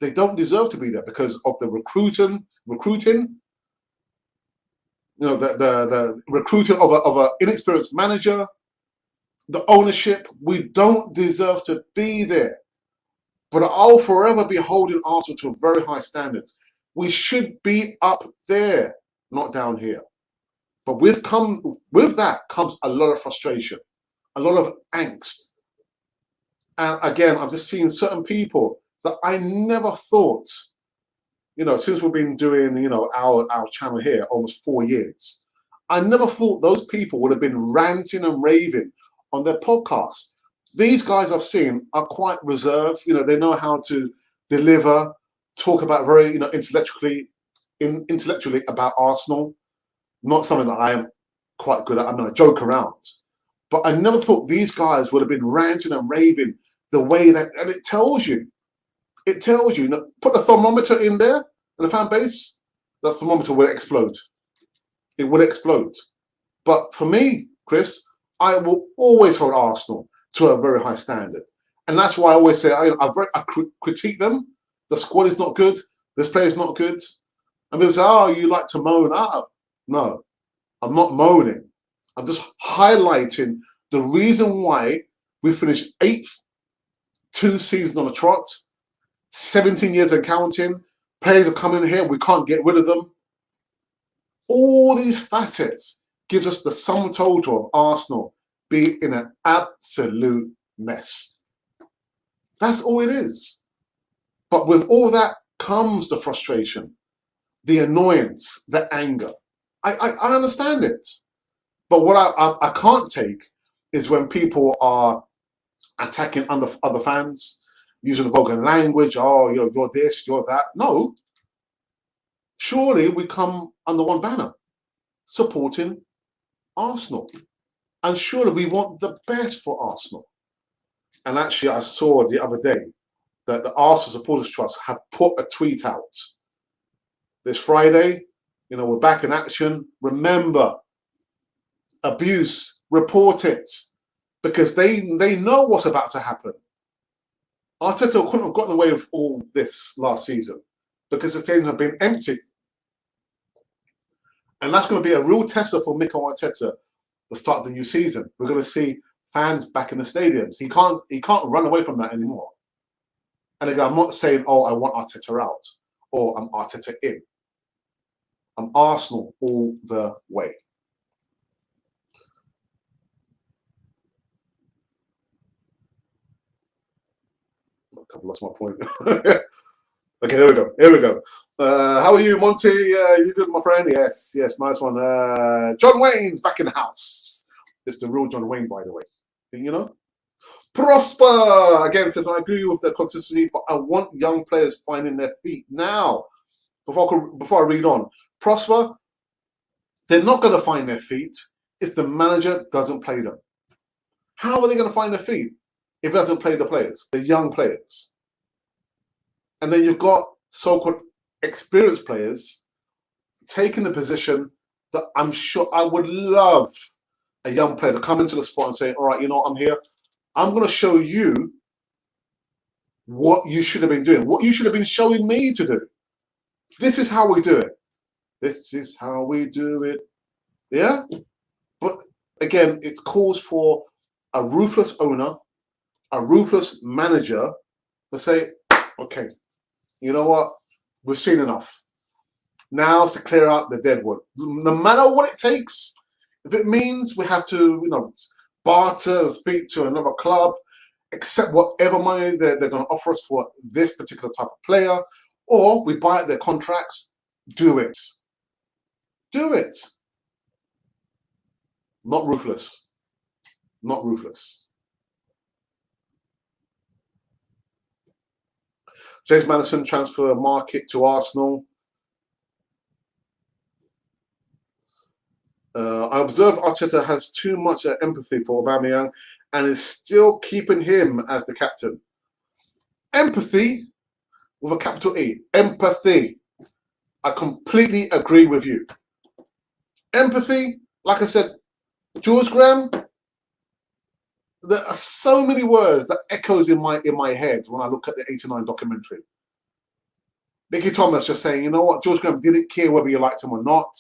They don't deserve to be there because of the recruiting, the recruiting of an inexperienced manager, the ownership. We don't deserve to be there. But I'll forever be holding Arsenal to a very high standard. We should be up there, not down here. But with that comes a lot of frustration, a lot of angst. And again, I'm just seeing certain people that I never thought, since we've been doing, our channel here almost 4 years, I never thought those people would have been ranting and raving on their podcast. These guys I've seen are quite reserved. They know how to deliver. talk about very, intellectually about Arsenal. Not something that I am quite good at. I mean, I joke around, but I never thought these guys would have been ranting and raving the way that, and it tells you, put the thermometer in there in the fan base, the thermometer will explode. It will explode. But for me, Chris, I will always hold Arsenal to a very high standard. And that's why I always say I critique them. The squad is not good. This player is not good. And people say, oh, you like to moan. No, I'm not moaning. I'm just highlighting the reason why we finished 8th, 2 seasons on a trot, 17 years and counting. Players are coming here. We can't get rid of them. All these facets gives us the sum total of Arsenal being in an absolute mess. That's all it is. But with all that comes the frustration, the annoyance, the anger. I understand it. But what I can't take is when people are attacking other fans, using the vulgar language. Oh, you're this, you're that. No. Surely we come under one banner, supporting Arsenal. And surely we want the best for Arsenal. And actually, I saw the other day that the Arsenal Supporters Trust have put a tweet out this Friday. We're back in action. Remember, abuse, report it, because they know what's about to happen. Arteta couldn't have gotten away with all this last season because the stadiums have been empty. And that's going to be a real tester for Mikel Arteta the start of the new season. We're going to see fans back in the stadiums. He can't run away from that anymore. And again, I'm not saying, oh, I want Arteta out or I'm Arteta in. I'm Arsenal all the way. I've lost my point. Okay, here we go. How are you, Monty? You good, my friend? Yes, nice one. John Wayne's back in the house. It's the real John Wayne, by the way. Prosper again says, I agree with the consistency, but I want young players finding their feet now. Before I read on, Prosper, they're not going to find their feet if the manager doesn't play them. How are they going to find their feet if he doesn't play the players, the young players? And then you've got so-called experienced players taking the position that I'm sure I would love a young player to come into the spot and say, all right, I'm here. I'm going to show you what you should have been doing, what you should have been showing me to do. This is how we do it. This is how we do it. Yeah? But again, it calls for a ruthless owner, a ruthless manager to say, okay, you know what? We've seen enough. Now it's to clear out the deadwood. No matter what it takes, if it means we have to, barter and speak to another club, accept whatever money they're going to offer us for this particular type of player, or we buy out their contracts, do it. Do it. Not ruthless. Not ruthless. James Madison transfer market to Arsenal. I observe Arteta has too much empathy for Aubameyang and is still keeping him as the captain. Empathy with a capital E. Empathy. I completely agree with you. Empathy, like I said, George Graham, there are so many words that echoes in my head when I look at the 89 documentary. Mickey Thomas just saying, you know what, George Graham didn't care whether you liked him or not,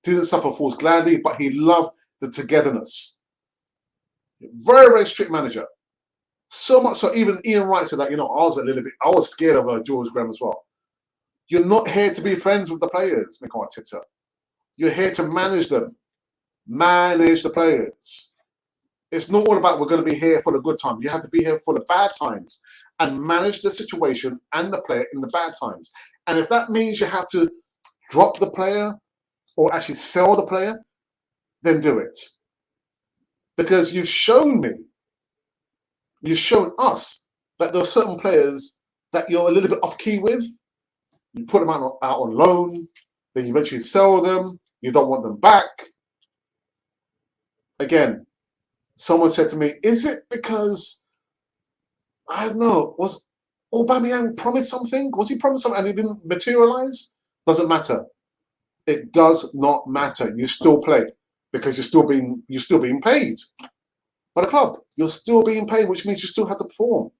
didn't suffer fools gladly, but he loved the togetherness. Very, very strict manager. So much so, even Ian Wright said that, I was scared of George Graham as well. You're not here to be friends with the players, Mikel Arteta. You're here to manage them. Manage the players. It's not all about we're going to be here for the good times. You have to be here for the bad times and manage the situation and the player in the bad times. And if that means you have to drop the player or actually sell the player, then do it. Because you've shown me, you've shown us that there are certain players that you're a little bit off key with. You put them out on loan, then you eventually sell them. You don't want them back. Again, someone said to me, is it because, I don't know, was Aubameyang promised something? Was he promised something and it didn't materialize? Doesn't matter. It does not matter. You still play because you're still being paid by the club. You're still being paid, which means you still have to perform.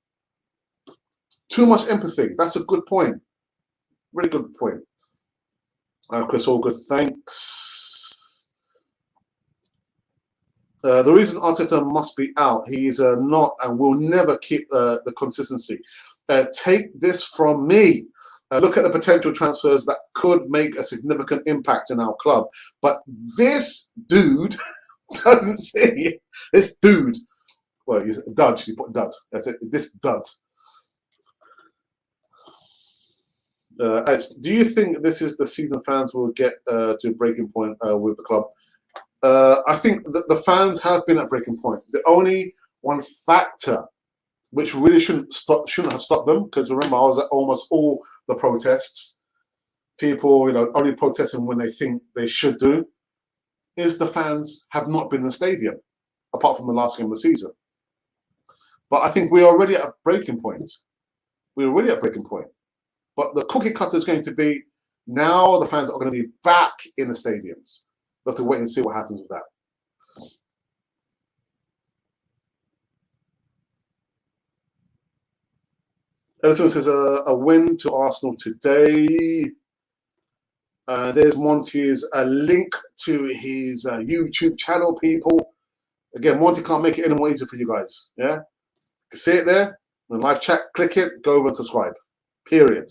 Too much empathy. That's a good point. Really good point. Chris Allgood, thanks. The reason Arteta must be out, he's not and will never keep the consistency. Take this from me. Look at the potential transfers that could make a significant impact in our club. But this dude doesn't see it. This dude, well, he's a dud. You put dud. That's it. This dud. Do you think this is the season fans will get to a breaking point with the club? I think that the fans have been at breaking point. The only one factor which really shouldn't have stopped them, because remember, I was at almost all the protests. People, only protesting when they think they should do, is the fans have not been in the stadium, apart from the last game of the season. But I think we're already at a breaking point. We're already at a breaking point. But the cookie cutter is going to be, now the fans are going to be back in the stadiums. We'll have to wait and see what happens with that. Edison says a win to Arsenal today. There's Monty's link to his YouTube channel, people. Again, Monty can't make it any more easier for you guys. Yeah? You can see it there. In live chat, click it, go over and subscribe. Period.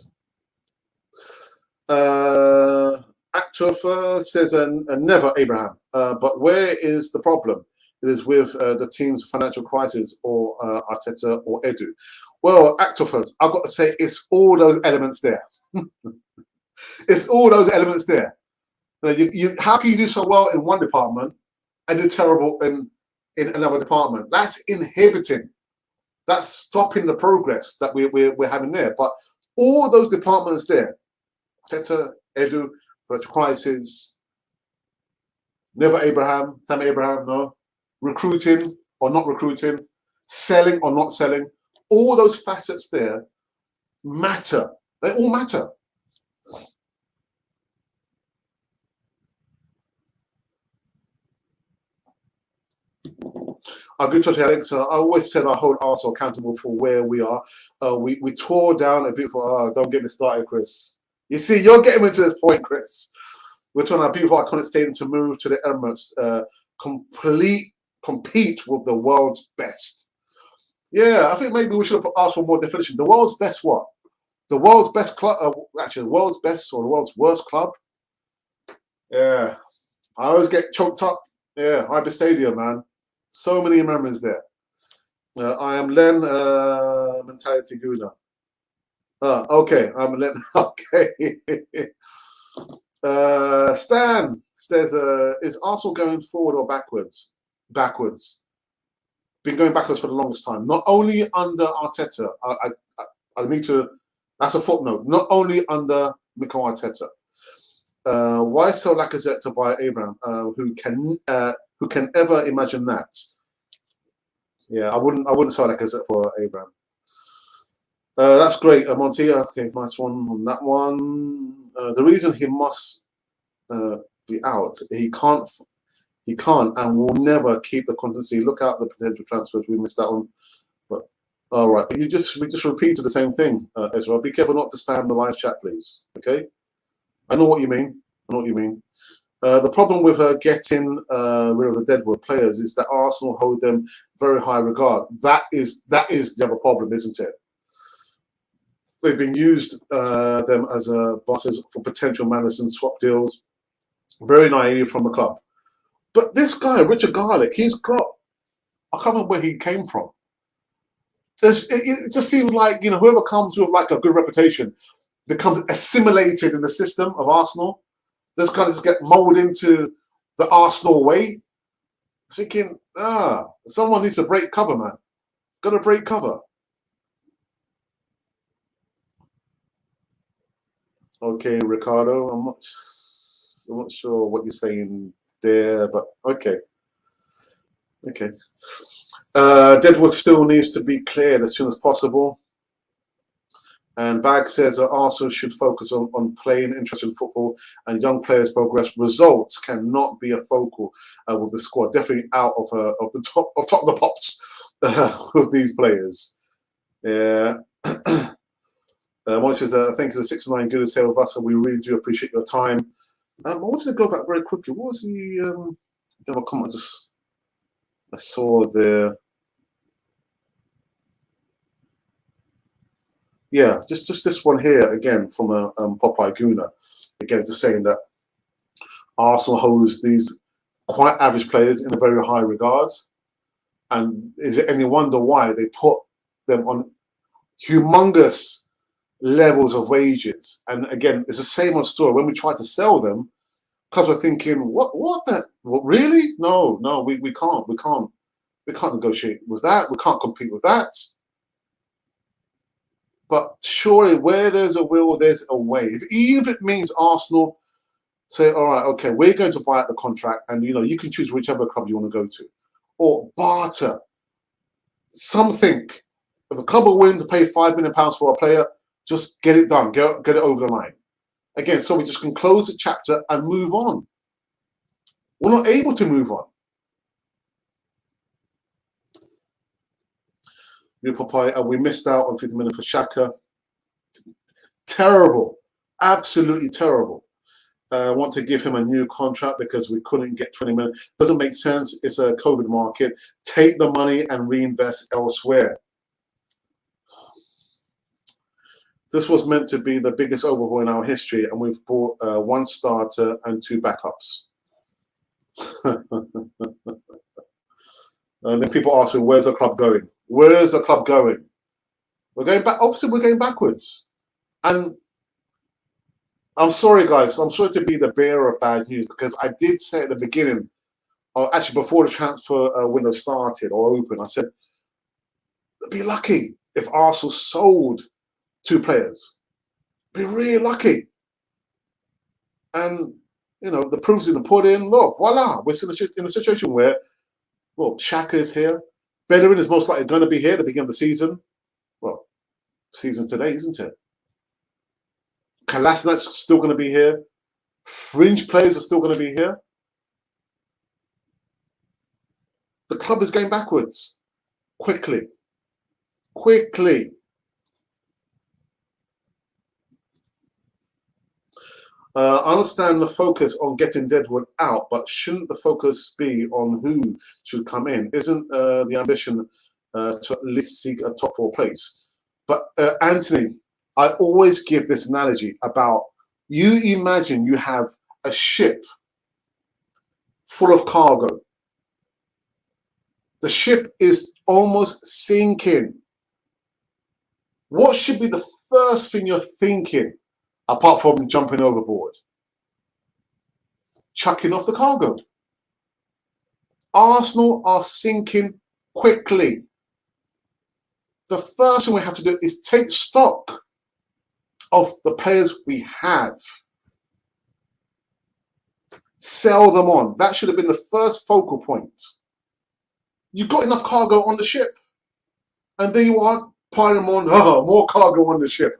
Actor says never Abraham. But where is the problem? It is with the team's financial crisis or Arteta or Edu. Well, Actofers, I've got to say, it's all those elements there. It's all those elements there. How can you do so well in one department and do terrible in another department? That's inhibiting. That's stopping the progress that we're having there. But all those departments there, Arteta, Edu, financial crisis, never Abraham, Tammy Abraham, no, recruiting or not recruiting, selling or not selling, all those facets there matter. They all matter. Our good church, Alex, I always said I hold Arsenal accountable for where we are. We tore down a beautiful, don't get me started, Chris. You see, you're getting me to this point, Chris. We're trying our beautiful iconic stadium to move to the Emirates, compete with the world's best. Yeah, I think maybe we should have asked for more definition. The world's best what? The world's best club? Actually, the world's best or the world's worst club? Yeah, I always get choked up. Yeah, Hyper Stadium, man. So many memories there. I am Len Mentality Guna. Okay, I'm Len. Okay. Stan says, is Arsenal going forward or backwards? Backwards. Been going backwards for the longest time. Not only under Arteta. I need to. That's a footnote. Not only under Mikel Arteta. Why sell Lacazette to buy Abraham? Who can ever imagine that? Yeah, I wouldn't sell Lacazette for Abraham. That's great, Monty. Okay, nice one on that one. The reason he must be out, he can't and will never keep the consistency. Look out the potential transfers. We missed that one. But all right, we just repeated the same thing, Ezra. Be careful not to spam the live chat, please. Okay, I know what you mean. I know what you mean. The problem with getting rid of the deadwood players is that Arsenal hold them very high regard. That is the other problem, isn't it? They've been used them as bosses for potential Madison swap deals. Very naive from the club. But this guy, Richard Garlick, he's got, I can't remember where he came from. It just seems like, whoever comes with like a good reputation becomes assimilated in the system of Arsenal. This kind of just get molded into the Arsenal way. Thinking, someone needs to break cover, man. Got to break cover. Okay, Ricardo. I'm not sure what you're saying there, but okay, okay. Deadwood still needs to be cleared as soon as possible. And Bag says that Arsenal should focus on playing interesting football and young players progress. Results cannot be a focal with the squad. Definitely out of the top of the pops with these players. Yeah. One says, thank you to 69 Gooders here with us, and we really do appreciate your time. I wanted to go back very quickly. What was the other comment I saw there? Yeah, just this one here again from a Popeye Guna. Again, just saying that Arsenal holds these quite average players in a very high regard. And is it any wonder why they put them on humongous levels of wages? And again, it's the same old story. When we try to sell them, clubs are thinking, what the, what, really? No, we can't. We can't negotiate with that. We can't compete with that. But surely where there's a will, there's a way. Even if it means Arsenal say, all right, okay, we're going to buy out the contract, and you can choose whichever club you want to go to, or barter something. If a club are willing to pay £5 million for a player, just get it done, get it over the line. Again, so we just can close the chapter and move on. We're not able to move on. We missed out on 50 million for Xhaka. Terrible, absolutely terrible. Want to give him a new contract because we couldn't get 20 million. Doesn't make sense. It's a COVID market. Take the money and reinvest elsewhere. This was meant to be the biggest overhaul in our history, and we've brought one starter and two backups. And then people ask me, where's the club going? Where is the club going? We're going back. Obviously, we're going backwards. And I'm sorry, guys. I'm sorry to be the bearer of bad news, because I did say at the beginning, or actually before the transfer window started or open, I said, be lucky if Arsenal sold two players. Be really lucky. And, the proof's in the pudding. Look, voila. We're in a situation where, well, Xhaka is here. Bellerin is most likely going to be here at the beginning of the season. Well, season today, isn't it? Kolasinac's still going to be here. Fringe players are still going to be here. The club is going backwards. Quickly. I understand the focus on getting Deadwood out, but shouldn't the focus be on who should come in? Isn't the ambition to at least seek a top four place? But Anthony, I always give this analogy about, you imagine you have a ship full of cargo. The ship is almost sinking. What should be the first thing you're thinking, apart from jumping overboard? Chucking off the cargo. Arsenal are sinking quickly. The first thing we have to do is take stock of the players we have. Sell them on. That should have been the first focal point. You've got enough cargo on the ship. And then you are piling them on, more cargo on the ship.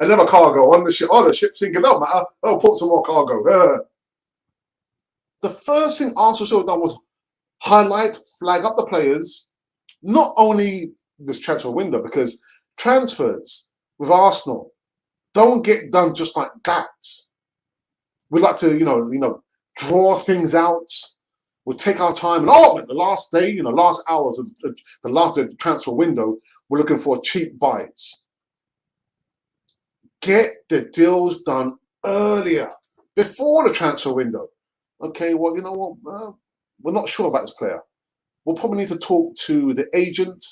Another cargo on the ship. Oh, the ship's sinking up, man. Oh, put some more cargo. The first thing Arsenal should have done was highlight, flag up the players, not only this transfer window, because transfers with Arsenal don't get done just like that. We like to, draw things out. We'll take our time, and the last day, last hours of the last day of the transfer window, we're looking for cheap buys. Get the deals done earlier, before the transfer window. Okay, well, you know what? We're not sure about this player. We'll probably need to talk to the agent.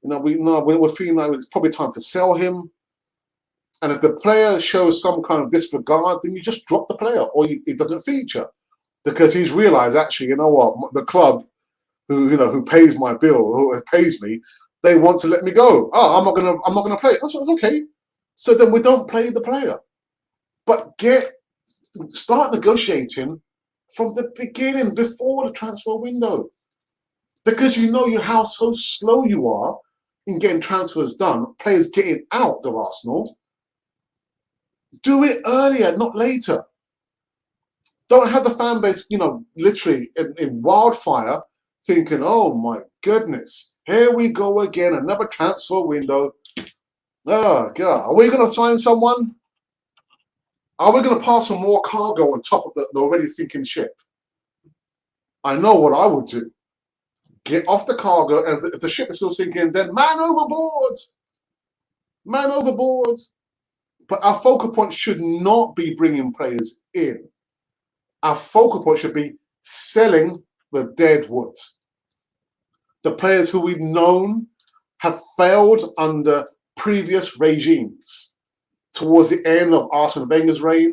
We're feeling like it's probably time to sell him. And if the player shows some kind of disregard, then you just drop the player, or it doesn't feature, because he's realised, actually, you know what, the club who pays my bill, who pays me, they want to let me go. Oh, I'm not gonna play. That's okay. So then we don't play the player. But start negotiating from the beginning, before the transfer window. Because you know how so slow you are in getting transfers done, players getting out of Arsenal. Do it earlier, not later. Don't have the fan base, literally in wildfire, thinking, oh my goodness, here we go again, another transfer window. Oh, God. Are we going to sign someone? Are we going to pass some more cargo on top of the already sinking ship? I know what I would do. Get off the cargo, and if the ship is still sinking, then man overboard. Man overboard. But our focal point should not be bringing players in. Our focal point should be selling the dead wood. The players who we've known have failed under previous regimes. Towards the end of Arsene Wenger's reign,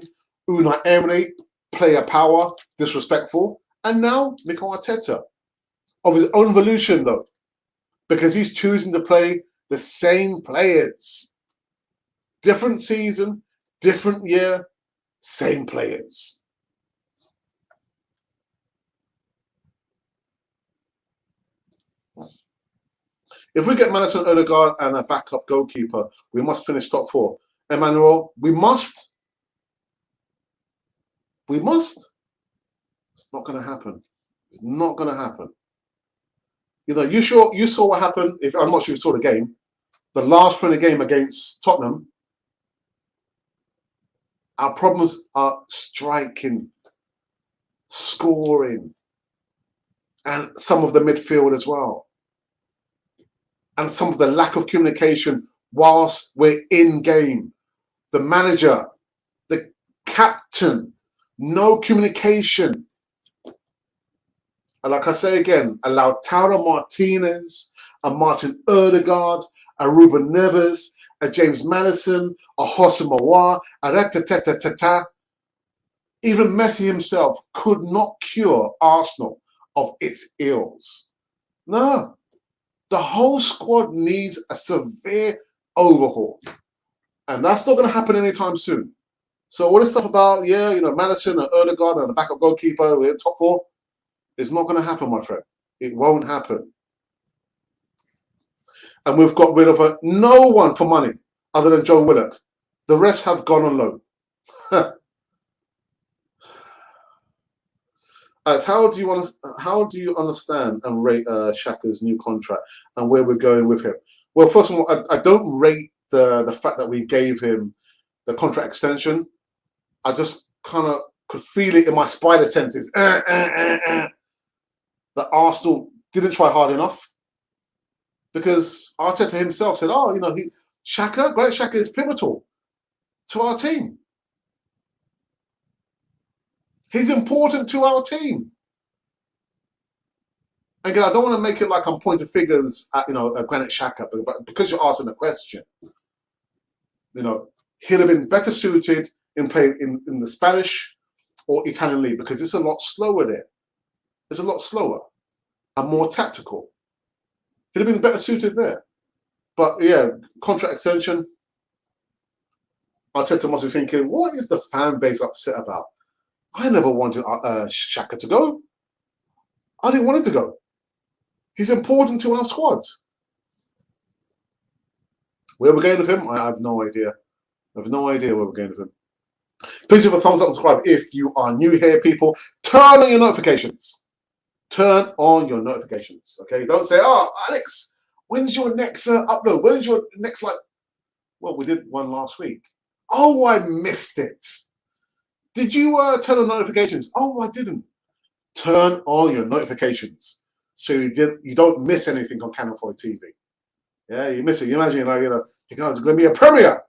Unai Emery, player power, disrespectful, and now Mikel Arteta, of his own volition though, because he's choosing to play the same players. Different season, different year, same players. If we get Madison Odegaard and a backup goalkeeper, we must finish top 4. Emmanuel, we must. We must. It's not going to happen. It's not going to happen. You saw what happened. If I'm not sure you saw the game, the last friendly game against Tottenham. Our problems are striking, scoring, and some of the midfield as well, and some of the lack of communication whilst we're in game. The manager, the captain, no communication. And like I say again, allow Tauro Martinez, a Martin Odegaard, a Ruben Neves, a James Maddison, a Houssem Aouar, a Ratatatata. Even Messi himself could not cure Arsenal of its ills. No. The whole squad needs a severe overhaul. And that's not going to happen anytime soon. So all this stuff about, Maddison and Odegaard and the backup goalkeeper, we're in top 4, it's not going to happen, my friend. It won't happen. And we've got rid of no one for money other than Joe Willock. The rest have gone on loan. How do you understand and rate Xhaka's new contract and where we're going with him? Well, first of all, I don't rate the fact that we gave him the contract extension. I just kind of could feel it in my spider senses that Arsenal didn't try hard enough, because Arteta himself said, Granit Xhaka is pivotal to our team. He's important to our team. Again, I don't want to make it like I'm pointing fingers at Granit Xhaka, but because you're asking a question, he'd have been better suited in playing in the Spanish or Italian league, because it's a lot slower there. It's a lot slower and more tactical. He'd have been better suited there. But yeah, contract extension. Arteta must be thinking, what is the fan base upset about? I never wanted Xhaka to go. I didn't want him to go. He's important to our squad. Where we're going with him, I have no idea. I have no idea where we're going with him. Please give a thumbs up and subscribe if you are new here, people. Turn on your notifications. Turn on your notifications, okay? Don't say, oh, Alex, when's your next upload? When's your next live? Well, we did one last week. Oh, I missed it. Did you turn on notifications? Oh, I didn't. Turn on your notifications so you don't miss anything on Canal 4 TV. Yeah, you miss it. You imagine, it's going to be a premiere.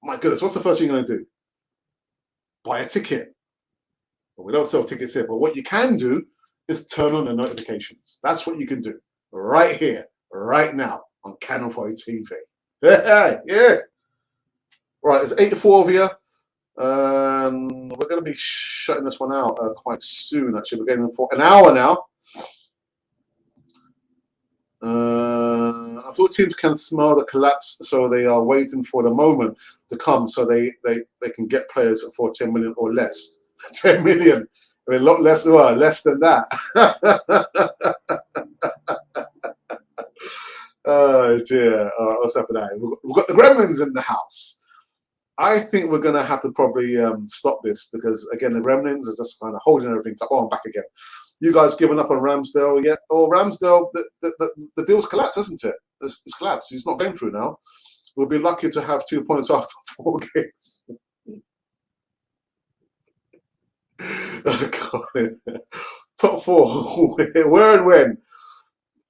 My goodness, what's the first thing you're going to do? Buy a ticket. Well, we don't sell tickets here, but what you can do is turn on the notifications. That's what you can do right here, right now on Canal 4 TV. Yeah. Right, it's 8:04 over here. We're going to be shutting this one out quite soon, actually. We're getting for an hour now. I thought teams can smell the collapse, so they are waiting for the moment to come, so they can get players for 10 million or less. 10 million, I mean, a lot less, well, less than that. Oh dear. All right, what's happening? We've got the gremlins in the house. I think we're going to have to probably stop this because, again, the Gremlins are just kind of holding everything up. Oh, I'm back again. You guys giving up on Ramsdale yet? Oh, Ramsdale, the deal's collapsed, isn't it? It's collapsed. He's not going through now. We'll be lucky to have 2 points after 4 games. Oh, God. Top 4. Where and when?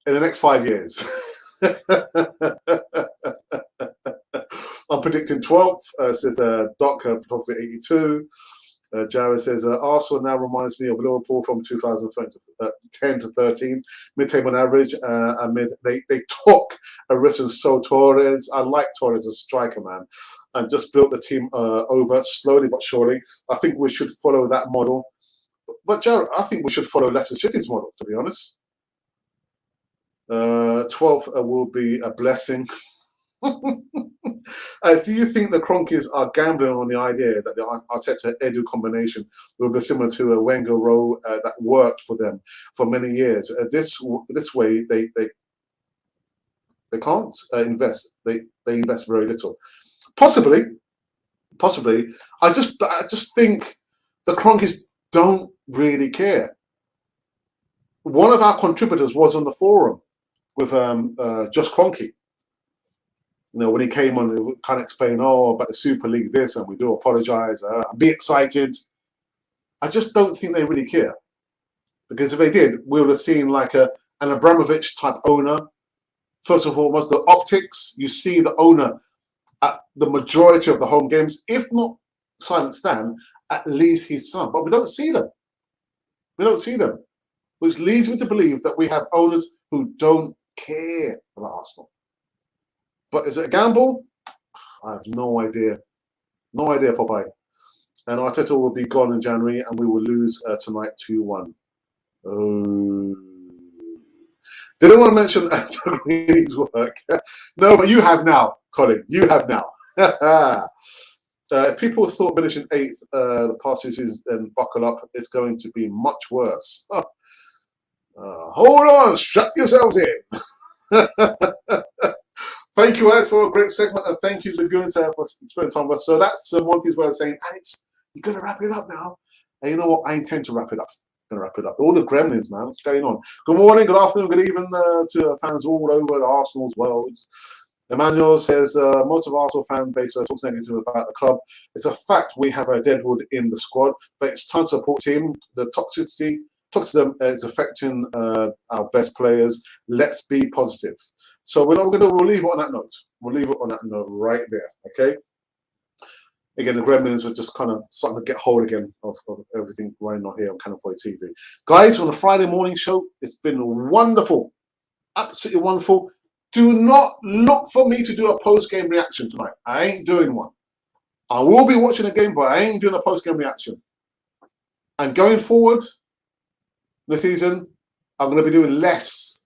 In the next 5 years. I'm predicting 12th, says Doc, photography 82. Jared says, Arsenal now reminds me of Liverpool from 2010 to 13. Mid-table on average. They took a risk and so Torres. I like Torres as a striker, man. And just built the team over slowly but surely. I think we should follow that model. But Jared, I think we should follow Leicester City's model, to be honest. 12th will be a blessing. Do you think the Cronkies are gambling on the idea that the Arteta-Edu combination will be similar to a Wenger role that worked for them for many years? This way, they can't invest. They invest very little. Possibly. I just think the Cronkies don't really care. One of our contributors was on the forum with Josh Kroenke. You know, when he came on, he kind of explained, oh, about the Super League this, and we do apologise, be excited. I just don't think they really care. Because if they did, we would have seen like an Abramovich type owner. First of all, was the optics. You see the owner at the majority of the home games, if not silent stand, at least his son. But we don't see them. We don't see them. Which leads me to believe that we have owners who don't care about Arsenal. But is it a gamble? I have no idea. No idea, Popeye. And Arteta will be gone in January and we will lose tonight 2-1. Oh. Didn't want to mention Anthony Green's work. No, but you have now, Colin. You have now. If people thought finishing 8th the past 2 seasons, then buckle up. It's going to be much worse. Hold on. Strap yourselves in. Thank you, Alex, for a great segment, and thank you to Goons for spending time with us. So that's Monty's way of saying, Alex, you're going to wrap it up now. And you know what? I intend to wrap it up. I'm going to wrap it up. All the gremlins, man. What's going on? Good morning, good afternoon, good evening to fans all over the Arsenal's world. Emmanuel says, most of Arsenal fan base talks negative about the club. It's a fact we have a deadwood in the squad, but it's time to support the team. The toxicity is affecting our best players. Let's be positive. So we'll leave it on that note. We'll leave it on that note right there. Okay. Again, the Gremlins are just kind of starting to get hold again of everything running on here on Cannon 40 TV. Guys, on the Friday morning show, it's been wonderful. Absolutely wonderful. Do not look for me to do a post-game reaction tonight. I ain't doing one. I will be watching the game, but I ain't doing a post-game reaction. And going forward this season, I'm going to be doing less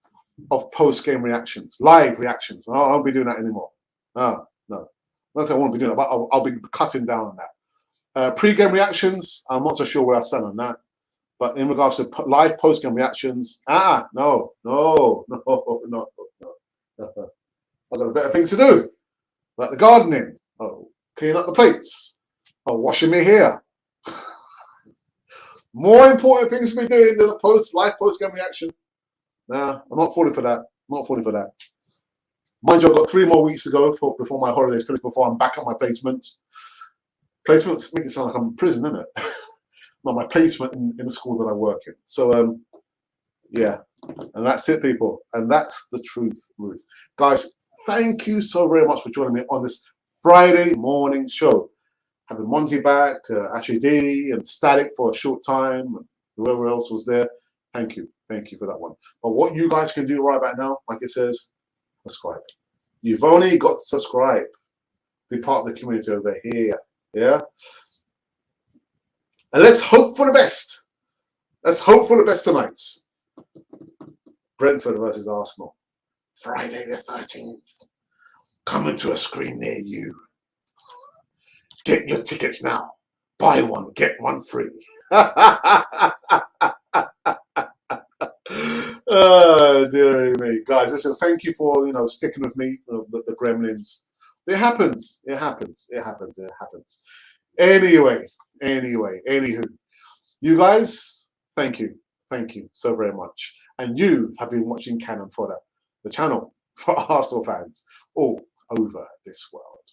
of post-game reactions, live reactions. I won't be doing that anymore. No. Not that I won't be doing that, but I'll be cutting down on that. Pre-game reactions, I'm not so sure where I stand on that. But in regards to live post-game reactions, no. I've got better things to do, like the gardening, cleaning up the plates, washing my hair. More important things to be doing than a live post-game reaction. Nah, I'm not falling for that. Mind you, I've got 3 more weeks to go before my holidays finish, before I'm back at my placements. Placements make it sound like I'm in prison, doesn't it? Not my placement in the school that I work in. So, yeah. And that's it, people. And that's the truth, Ruth. Guys, thank you so very much for joining me on this Friday morning show. Having Monty back, Ashley D, and Static for a short time, and whoever else was there. Thank you. Thank you for that one. But what you guys can do right about now, like it says, subscribe. You've only got to subscribe. Be part of the community over here. Yeah? And let's hope for the best. Let's hope for the best tonight. Brentford versus Arsenal. Friday the 13th. Coming to a screen near you. Get your tickets now. Buy one, get one free. Oh, dear me. Guys, listen, thank you for, sticking with me, the Gremlins. It happens. It happens. It happens. It happens. Anyway, anywho. You guys, thank you. Thank you so very much. And you have been watching Cannon Fodder, the channel for Arsenal fans all over this world.